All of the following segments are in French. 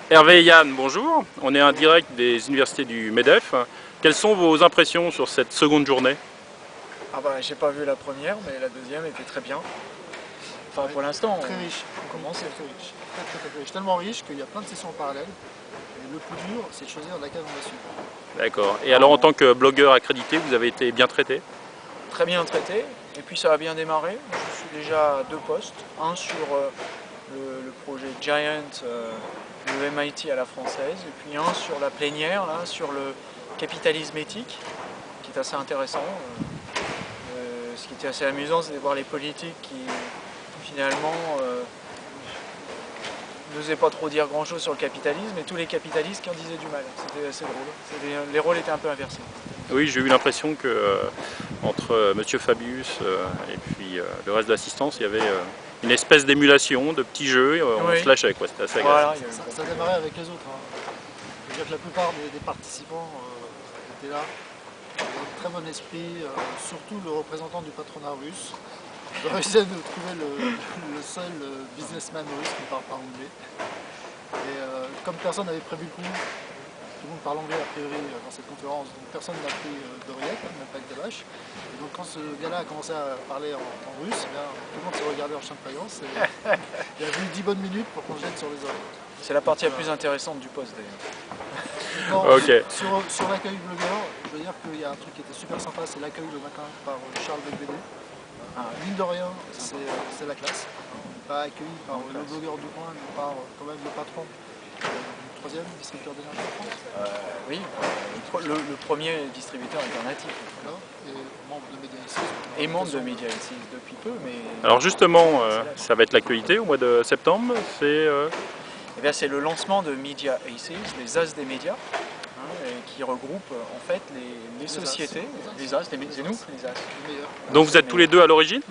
Hervé et Yann, bonjour. On est en direct des universités du MEDEF. Quelles sont vos impressions sur cette seconde journée? Ah bah j'ai pas vu la première, mais la deuxième était très bien. Enfin pour l'instant, Très riche. on commence. Très riche. Très riche. Tellement riche qu'il y a plein de sessions en parallèle. Et le plus dur, c'est de choisir laquelle on va suivre. D'accord. Et alors en tant que blogueur accrédité, vous avez été bien traité? Très bien traité, et puis ça a bien démarré. Je suis déjà à 2 postes, un sur le projet Giant, le MIT à la française, et puis un sur la plénière, là, sur le capitalisme éthique, qui est assez intéressant. Ce qui était assez amusant, c'est de voir les politiques qui finalement n'osaient pas trop dire grand chose sur le capitalisme, et tous les capitalistes qui en disaient du mal. C'était assez drôle. Les rôles étaient un peu inversés. Oui, j'ai eu l'impression que entre Monsieur Fabius et puis le reste de l'assistance, il y avait une espèce d'émulation, de petits jeux, on Oui. se lâchait, quoi. C'était assez Voilà, agréable. Ça démarrait avec les autres. Je veux dire que la plupart des participants étaient là. Dans un très bon esprit, surtout le représentant du patronat russe. J'ai réussi à nous trouver le seul businessman russe qui ne parle pas anglais. Et comme personne n'avait prévu le coup, tout le monde parle anglais a priori dans cette conférence, donc personne n'a pris d'oreillette, même pas de calache. Et donc quand ce gars-là a commencé à parler en russe, eh bien, tout le monde s'est regardé en chien de faïence. Et il a fallu 10 bonnes minutes pour qu'on jette sur les oreillettes. c'est la partie la plus intéressante du poste d'ailleurs. Ok. Sur l'accueil blogueur, je veux dire qu'il y a un truc qui était super sympa, c'est l'accueil le matin par Charles Becbédé. Mine de rien, c'est la classe. Pas accueilli par le blogueur du coin, mais par quand même le patron du troisième distributeur d'énergie en France. Oui, le premier distributeur alternatif. Voilà, et membre de Média Et membre de Media ici depuis peu, mais Alors justement, ça va être l'actualité au mois de septembre. eh bien, c'est le lancement de Media Aces, les As des médias, qui regroupe en fait les sociétés, les As, c'est nous, les As. le meilleur. Donc vous êtes tous les deux à l'origine?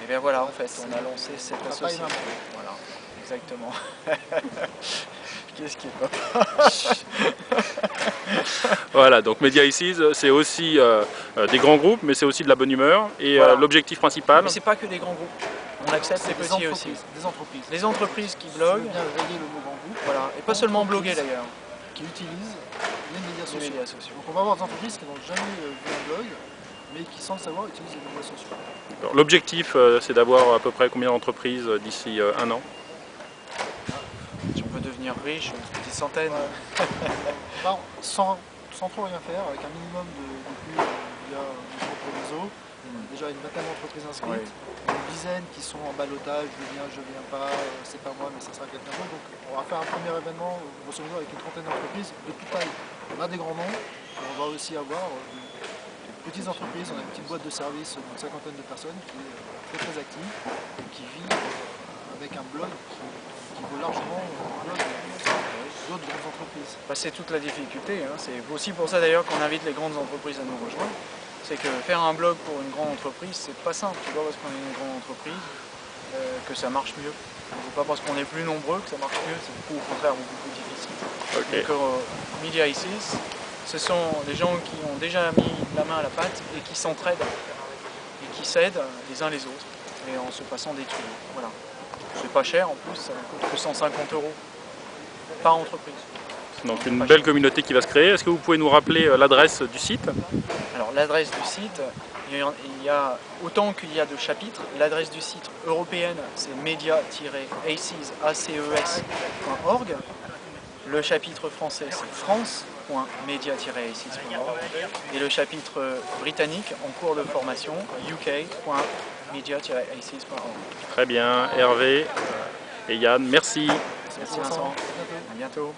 Et bien voilà, en fait, on a lancé cette Papa et association. maman. Voilà, exactement. Qu'est-ce qui est pas? Voilà, donc Media Ices, c'est aussi des grands groupes, mais c'est aussi de la bonne humeur. Et Voilà. l'objectif principal, Mais c'est pas que des grands groupes. On accepte les Des petits aussi. entreprises, des entreprises. Les entreprises qui Je bloguent, veux bien rayer le mot grand groupe. voilà, et pas seulement bloguer d'ailleurs, Qui utilisent les médias les sociaux. médias sociaux. Donc on va avoir des entreprises qui n'ont jamais vu un blog, mais qui sans le savoir utilisent les médias sociaux. l'objectif c'est d'avoir à peu près combien d'entreprises d'ici un an? Si on veut devenir riche, des centaines. Enfin, sans trop rien faire, avec un minimum de pub via le groupe réseau, déjà une vingtaine d'entreprises inscrites, une dizaine qui sont en ballottage, je viens pas, c'est pas moi mais ça sera quelqu'un d'autre. Donc on va faire un premier événement, grosso modo avec une trentaine d'entreprises de toute taille. On a des grands noms, mais on va aussi avoir des petites entreprises, on a une petite boîte de service d'une cinquantaine de personnes qui est très active et qui vit avec un blog qui vaut largement le blog d'autres grandes entreprises. Bah, c'est toute la difficulté, hein. C'est aussi pour ça d'ailleurs qu'on invite les grandes entreprises à nous rejoindre. C'est que faire un blog pour une grande entreprise, c'est pas simple. C'est pas parce qu'on est une grande entreprise que ça marche mieux. C'est pas parce qu'on est plus nombreux que ça marche mieux. C'est au contraire beaucoup plus difficile. Okay. Donc Media Ices, ce sont des gens qui ont déjà mis la main à la pâte et qui s'entraident et qui s'aident les uns les autres et en se passant des tuyaux. Voilà. C'est pas cher en plus, ça ne coûte que 150 € par entreprise. Donc une belle communauté qui va se créer. Est-ce que vous pouvez nous rappeler l'adresse du site? Alors l'adresse du site, il y a autant qu'il y a de chapitres. L'adresse du site européenne, c'est media-aces.org. Le chapitre français, c'est france.media-aces.org. Et le chapitre britannique, en cours de formation, uk.media-aces.org. Très bien, Hervé et Yann, merci. Merci Vincent, à bientôt.